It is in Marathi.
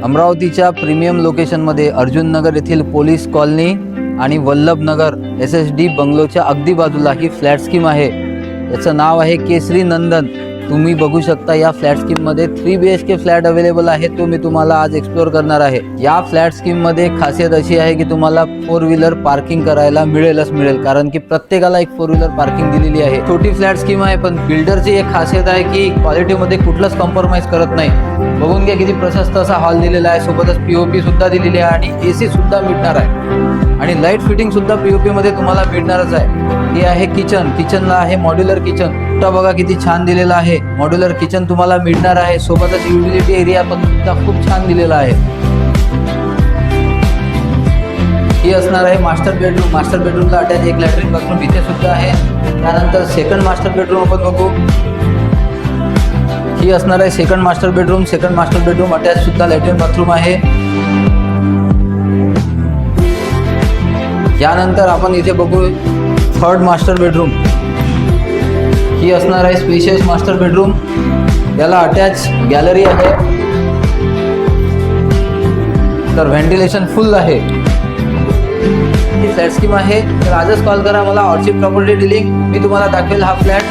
अमरावतीच्या प्रीमियम लोकेशनमध्ये अर्जुन नगर येथील पोलीस कॉलनी आणि वल्लभ नगर SSD बंगलोच्या अगदी बाजूला ही फ्लॅट स्कीम आहे। याचं नाव आहे केसरी नंदन। तुम्ही बघू शकता या फ्लॅट स्कीम मध्ये 3 BHK फ्लॅट अवेलेबल आहे, तो मी तुम्हाला आज एक्सप्लोर करणार आहे। या फ्लॅट स्कीम मध्ये खासियत अशी आहे की तुम्हाला 4 व्हीलर पार्किंग करायला मिळेल, कारण की प्रत्येकाला एक 4 व्हीलर पार्किंग दिलेली आहे। छोटी फ्लॅट स्कीम आहे, पण बिल्डरची एक खासियत आहे की क्वालिटी मध्ये कुठलंच कॉम्प्रोमाइज करत नाही। बघून घ्या किती प्रशस्त असा हॉल दिलेला आहे, सोबतच POP सुद्धा दिलेली आहे आणि AC सुद्धा मिळणार आहे आणि लाईट फिटिंग सुद्धा POP मध्ये तुम्हाला मिळणारच आहे। हे आहे किचनला आहे मॉड्युलर किचन। बघा किती छान दिलेला आहे। मॉड्युलर किचन तुम्हाला मिळणार आहे, सोबतच युटिलिटी एरिया पण सुद्धा खूप छान दिलेला आहे। ही असणार आहे मास्टर बेडरूमला अटॅच एक लॅट्रिन बाथरूम इथे सुद्धा आहे। त्यानंतर सेकंड मास्टर बेडरूम आपण बघू। ही असणार आहे सेकंड मास्टर बेडरूम अटॅच सुद्धा लॅट्रिन बाथरूम आहे। यानंतर आपण इथे बघू थर्ड मास्टर बेडरूम। ही असणार आहे स्पेशियस मास्टर बेडरूम, याला अटॅच गॅलरी आहे, तर व्हेंटिलेशन फुल आहे। ही फ्लॅट स्कीम आहे, तर आजच कॉल करा मला। ऑर्चिड प्रॉपर्टी डीलिंग, मी तुम्हाला दाखवेल हा फ्लॅट।